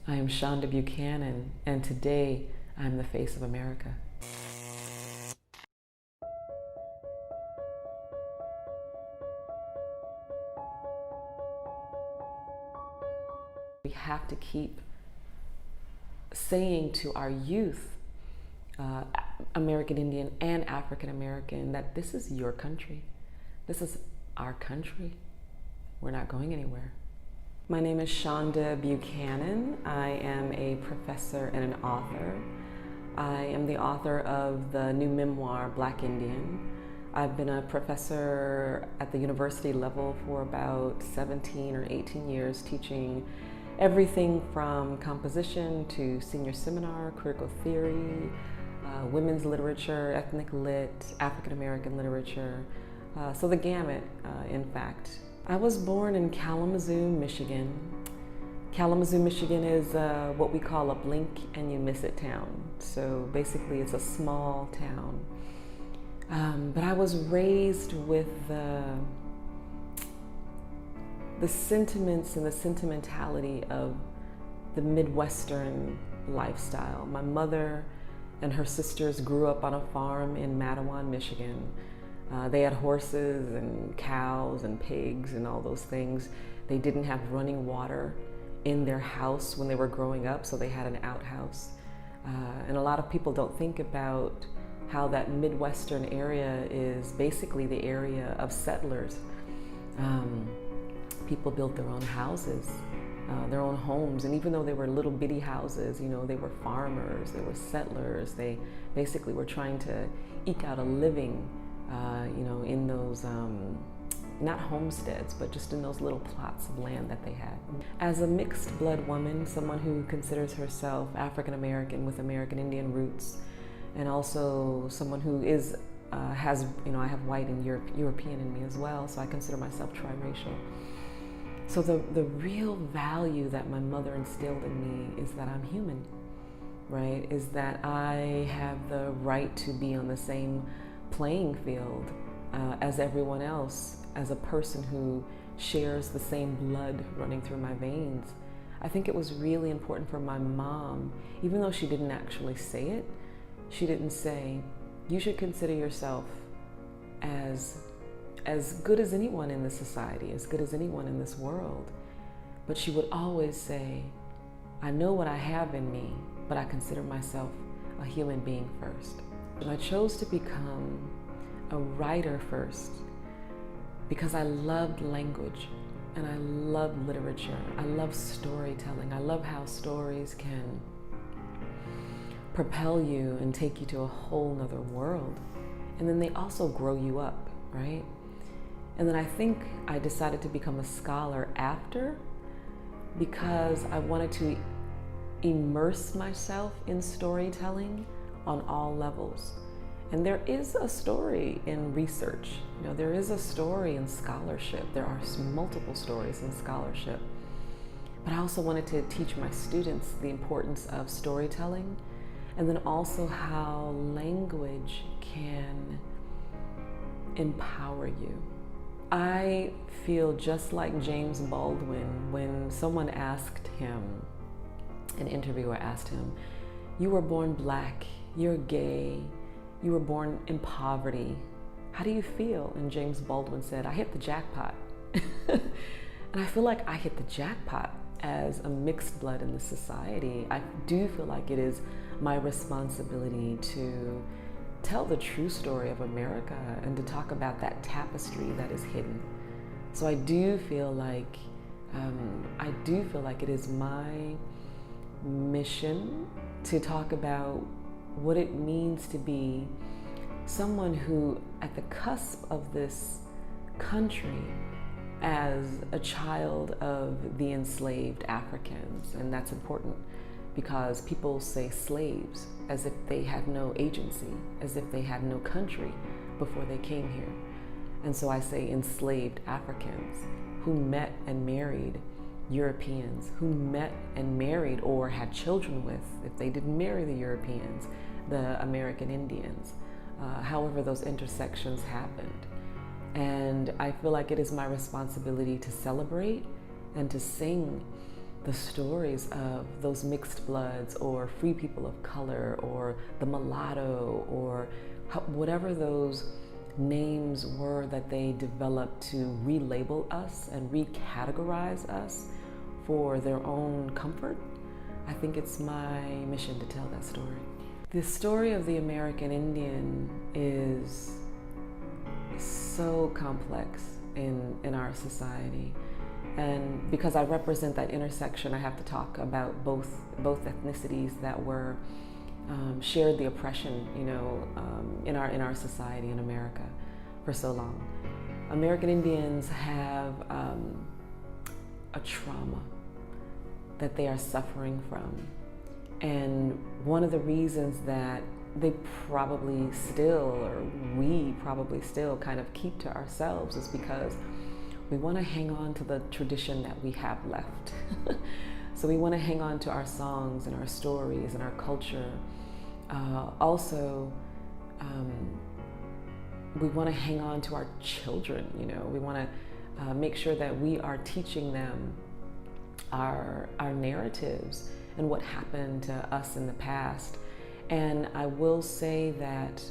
I am Shonda Buchanan, and today I'm the face of America. We have to keep saying to our youth, American Indian and African American, that this is your country. This is our country. We're not going anywhere. My name is Shonda Buchanan. I am a professor and an author. I am the author of the new memoir, Black Indian. I've been a professor at the university level for about 17 or 18 years, teaching everything from composition to senior seminar, critical theory, women's literature, ethnic lit, African American literature, so the gamut, in fact. I was born in Kalamazoo, Michigan. Kalamazoo, Michigan is what we call a blink and you miss it town. So basically it's a small town. But I was raised with the sentiments and the sentimentality of the Midwestern lifestyle. My mother and her sisters grew up on a farm in Mattawan, Michigan. They had horses and cows and pigs and all those things. They didn't have running water in their house when they were growing up, so they had an outhouse. And a lot of people don't think about how that Midwestern area is basically the area of settlers. People built their own houses, their own homes, and even though they were little bitty houses, you know, they were farmers, they were settlers. They basically were trying to eke out a living, you know, in those, not homesteads, but just in those little plots of land that they had. As a mixed blood woman, someone who considers herself African American with American Indian roots, and also someone who is, has, you know, I have white and European in me as well, so I consider myself triracial. So the real value that my mother instilled in me is that I'm human, right? Is that I have the right to be on the same playing field as everyone else, as a person who shares the same blood running through my veins. I think it was really important for my mom, even though she didn't actually say it, she didn't say, you should consider yourself as good as anyone in this society, as good as anyone in this world. But she would always say, I know what I have in me, but I consider myself a human being first. And I chose to become a writer first because I loved language and I love literature. I love storytelling. I love how stories can propel you and take you to a whole nother world. And then they also grow you up, right? And then I think I decided to become a scholar after, because I wanted to immerse myself in storytelling on all levels. And there is a story in research, you know, there is a story in scholarship. There are multiple stories in scholarship. But I also wanted to teach my students the importance of storytelling, and then also how language can empower you. I feel just like James Baldwin when someone asked him, an interviewer asked him, you were born black, you're gay, you were born in poverty. How do you feel? And James Baldwin said, I hit the jackpot. And I feel like I hit the jackpot as a mixed blood in this society. I do feel like it is my responsibility to tell the true story of America and to talk about that tapestry that is hidden. So I do feel like it is my mission to talk about what it means to be someone who, at the cusp of this country, as a child of the enslaved Africans, and that's important because people say slaves as if they had no agency, as if they had no country before they came here. And so I say enslaved Africans who met and married Europeans, who met and married or had children with, if they didn't marry the Europeans, the American Indians, however those intersections happened. And I feel like it is my responsibility to celebrate and to sing the stories of those mixed bloods or free people of color or the mulatto or whatever those names were that they developed to relabel us and recategorize us for their own comfort, I think it's my mission to tell that story. The story of the American Indian is so complex in our society. And because I represent that intersection, I have to talk about both ethnicities that were shared the oppression, in our society in America for so long. American Indians have a trauma that they are suffering from, and one of the reasons that they probably still, or we probably still, kind of keep to ourselves is because we want to hang on to the tradition that we have left. So we want to hang on to our songs and our stories and our culture. Also, we want to hang on to our children. We want to make sure that we are teaching them our narratives and what happened to us in the past. And I will say that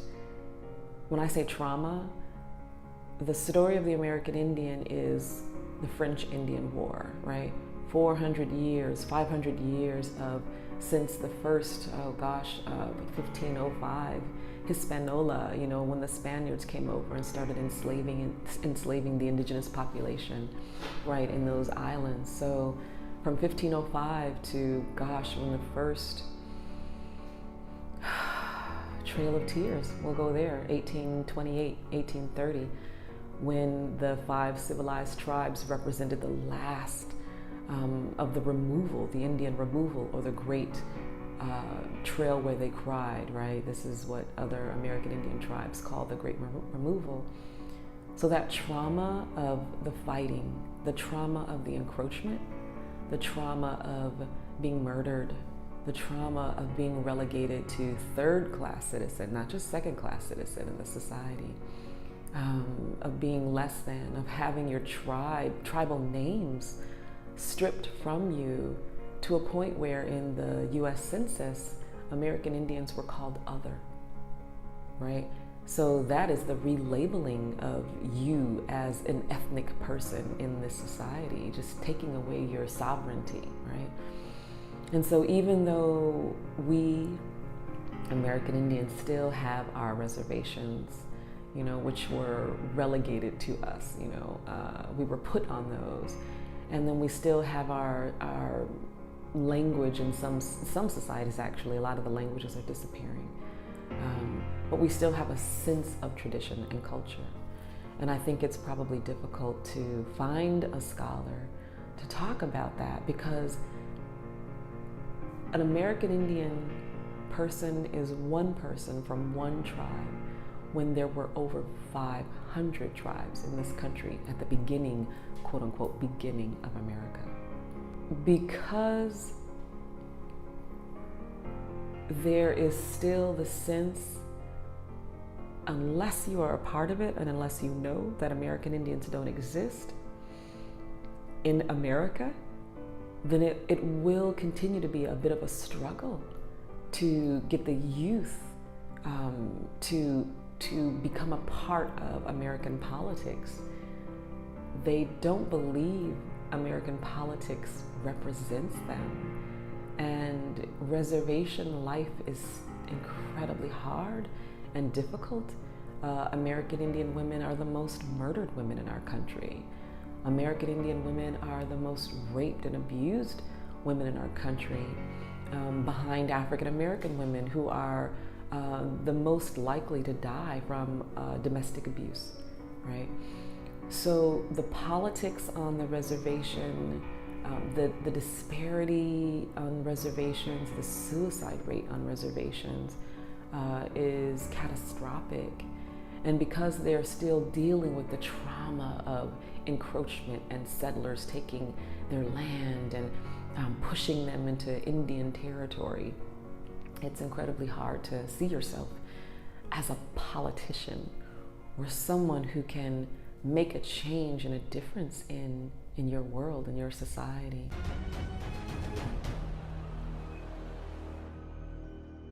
when I say trauma, the story of the American Indian is the French-Indian War, right? 400 years, 500 years since the first, 1505, Hispaniola, when the Spaniards came over and started enslaving the indigenous population, right, in those islands. So from 1505 to, when the first Trail of Tears, we'll go there, 1828, 1830, when the 5 civilized tribes represented the last of the removal, the Indian removal, or the great trail where they cried, right? This is what other American Indian tribes call the great removal. So that trauma of the fighting, the trauma of the encroachment, the trauma of being murdered, the trauma of being relegated to third-class citizen, not just second-class citizen in the society, of being less than, of having your tribal names stripped from you to a point where in the US Census, American Indians were called other, right? So that is the relabeling of you as an ethnic person in this society, just taking away your sovereignty, right? And so even though we, American Indians, still have our reservations, which were relegated to us, we were put on those. And then we still have our language in some societies. Actually, a lot of the languages are disappearing. But we still have a sense of tradition and culture. And I think it's probably difficult to find a scholar to talk about that, because an American Indian person is one person from one tribe when there were over 500 tribes in this country at the beginning, quote unquote, beginning of America. Because there is still the sense, unless you are a part of it and unless you know that American Indians don't exist in America, then it will continue to be a bit of a struggle to get the youth to become a part of American politics. They don't believe American politics represents them. And reservation life is incredibly hard and difficult. American Indian women are the most murdered women in our country. American Indian women are the most raped and abused women in our country, behind African American women, who are the most likely to die from domestic abuse, right? So the politics on the reservation, the disparity on reservations, the suicide rate on reservations is catastrophic. And because they're still dealing with the trauma of encroachment and settlers taking their land and pushing them into Indian territory, it's incredibly hard to see yourself as a politician or someone who can make a change and a difference in your world, in your society.